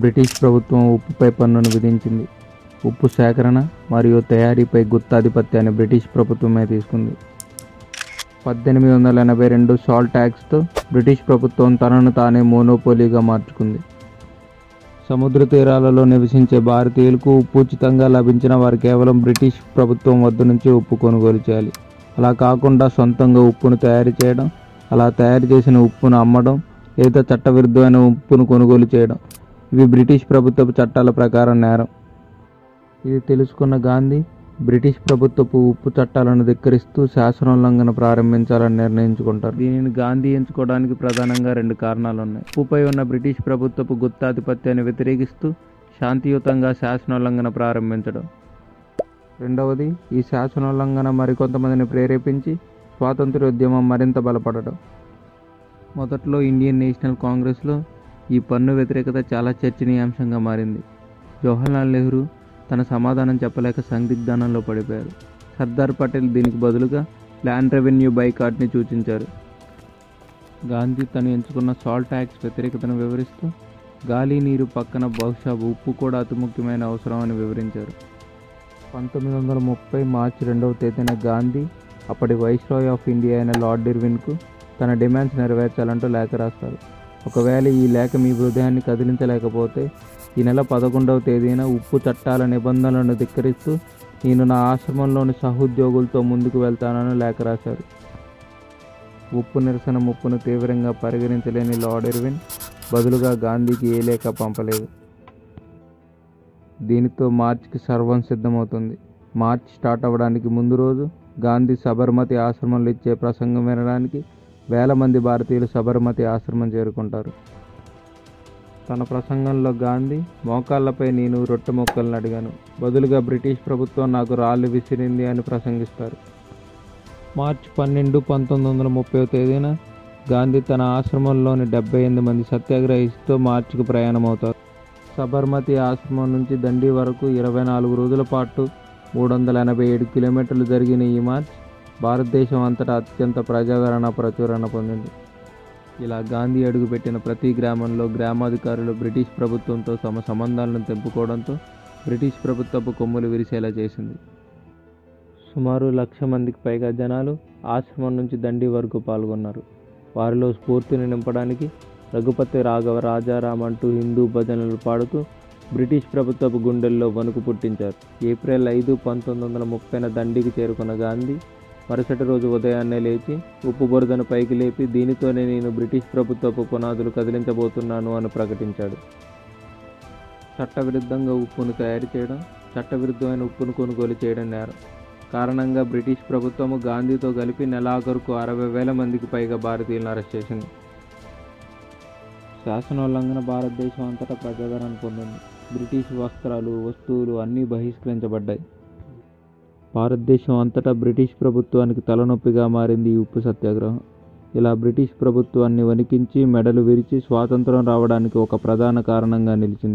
British ప్రభుత్వం ఉప్పుపై పన్నును విధించింది. ఉప్పు సేకరణ మరియు తయారీపై గుత్తాధిపత్యాన్ని బ్రిటిష్ ప్రభుత్వమే తీసుకుంది. 1882 సాల్ట్ ట్యాక్స్తో బ్రిటిష్ ప్రభుత్వం తనను తానే మోనోపోలీగా మార్చుకుంది. సముద్ర తీరాలలో నివసించే భారతీయులకు ఉప్పు ఉచితంగా లభించిన వారు కేవలం బ్రిటిష్ ప్రభుత్వం వద్ద నుంచి ఉప్పు కొనుగోలు చేయాలి. అలా కాకుండా సొంతంగా ఉప్పును తయారు చేయడం, అలా తయారు చేసిన ఉప్పును అమ్మడం లేదా చట్టవిరుద్ధమైన ఉప్పును కొనుగోలు చేయడం ఇవి బ్రిటిష్ ప్రభుత్వపు చట్టాల ప్రకారం నేరం. ఇది తెలుసుకున్న గాంధీ బ్రిటిష్ ప్రభుత్వపు ఉప్పు చట్టాలను ధిక్కరిస్తూ శాసనోల్లంఘన ప్రారంభించాలని నిర్ణయించుకుంటారు. దీనిని గాంధీ ఎంచుకోవడానికి ప్రధానంగా 2 కారణాలు ఉన్నాయి. ఉప్పుపై ఉన్న బ్రిటిష్ ప్రభుత్వపు గుత్తాధిపత్యాన్ని వ్యతిరేకిస్తూ శాంతియుతంగా శాసనోల్లంఘన ప్రారంభించడం. రెండవది, ఈ శాసనోల్లంఘన మరికొంతమందిని ప్రేరేపించి స్వాతంత్ర్యోద్యమం మరింత బలపడడం. మొదట్లో ఇండియన్ నేషనల్ కాంగ్రెస్లో ఈ పన్ను వ్యతిరేకత చాలా చర్చనీయాంశంగా మారింది. జవహర్లాల్ నెహ్రూ తన సమాధానం చెప్పలేక సందిగ్ధంలో పడిపోయారు. సర్దార్ పటేల్ దీనికి బదులుగా ల్యాండ్ రెవెన్యూ బైకాట్ని సూచించారు. గాంధీ తను ఎంచుకున్న సాల్ట్ ట్యాక్స్ వ్యతిరేకతను వివరిస్తూ గాలి నీరు పక్కన బహుశా ఉప్పు కూడా అతి ముఖ్యమైన అవసరం అని వివరించారు. 1930 మార్చి 2వ తేదీన గాంధీ అప్పటి వైస్రాయ్ ఆఫ్ ఇండియా అయిన లార్డ్ ఇర్విన్కు తన డిమాండ్స్ నెరవేర్చాలంటూ లేఖ రాస్తారు. ఒకవేళ ఈ లేఖ మీ హృదయాన్ని కదిలించలేకపోతే ఈ నెల 11వ తేదీన ఉప్పు చట్టాల నిబంధనలను ధిక్కరిస్తూ నేను నా ఆశ్రమంలోని సహోద్యోగులతో ముందుకు వెళ్తానని లేఖ రాశారు. ఉప్పు నిరసన ముప్పును తీవ్రంగా పరిగణించలేని లార్డ్ ఇర్విన్ బదులుగా గాంధీకి ఏ లేఖ పంపలేదు. దీనితో మార్చికి సర్వం సిద్ధమవుతుంది. మార్చ్ స్టార్ట్ అవ్వడానికి ముందు రోజు గాంధీ సబర్మతి ఆశ్రమంలో ఇచ్చే ప్రసంగం వినడానికి వేల మంది భారతీయులు సబర్మతి ఆశ్రమం చేరుకుంటారు. తన ప్రసంగంలో గాంధీ మోకాళ్లపై నేను రొట్టె మొక్కలను అడిగాను, బదులుగా బ్రిటిష్ ప్రభుత్వం నాకు రాళ్ళు విసిరింది అని ప్రసంగిస్తారు. మార్చి 12, 1930వ తేదీన గాంధీ తన ఆశ్రమంలోని 78 మంది సత్యాగ్రహిస్తూ మార్చికి ప్రయాణమవుతారు. సబర్మతి ఆశ్రమం నుంచి దండి వరకు 24 రోజుల పాటు 387 కిలోమీటర్లు జరిగిన ఈ మార్చ్ భారతదేశం అంతటా అత్యంత ప్రజాదరణ ప్రచురణ పొందింది. ఇలా గాంధీ అడుగుపెట్టిన ప్రతి గ్రామంలో గ్రామాధికారులు బ్రిటిష్ ప్రభుత్వంతో తమ సంబంధాలను తెంపుకోవడంతో బ్రిటిష్ ప్రభుత్వపు కొమ్ములు విరిసేలా చేసింది. సుమారు 1,00,000 మందికి పైగా జనాలు ఆశ్రమం నుంచి దండి వరకు పాల్గొన్నారు. వారిలో స్ఫూర్తిని నింపడానికి రఘుపతి రాఘవ రాజారాం అంటూ హిందూ భజనలు పాడుతూ బ్రిటిష్ ప్రభుత్వపు గుండెల్లో వణుకు పుట్టించారు. ఏప్రిల్ 5, 1930న దండికి చేరుకున్న గాంధీ మరుసటి రోజు ఉదయాన్నే లేచి ఉప్పు బురదను పైకి లేపి దీనితోనే నేను బ్రిటిష్ ప్రభుత్వపు పునాదులు కదిలించబోతున్నాను అని ప్రకటించాడు. చట్టవిరుద్ధంగా ఉప్పును తయారు చేయడం, చట్టవిరుద్ధమైన ఉప్పును కొనుగోలు చేయడం నేరం కారణంగా బ్రిటిష్ ప్రభుత్వము గాంధీతో కలిపి నెలాఖరుకు 60,000 మందికి పైగా భారతీయులను అరెస్ట్ చేసింది. శాసనోల్లంఘన భారతదేశం అంతటా ప్రజాదరణ పొందింది. బ్రిటిష్ వస్త్రాలు, వస్తువులు అన్నీ బహిష్కరించబడ్డాయి. భారతదేశం అంతటా బ్రిటిష్ ప్రభుత్వానికి తలనొప్పిగా మారింది ఈ ఉప్పు సత్యాగ్రహం. ఇలా బ్రిటిష్ ప్రభుత్వాన్ని వణికించి మెడలు విరిచి స్వాతంత్రం రావడానికి ఒక ప్రధాన కారణంగా నిలిచింది.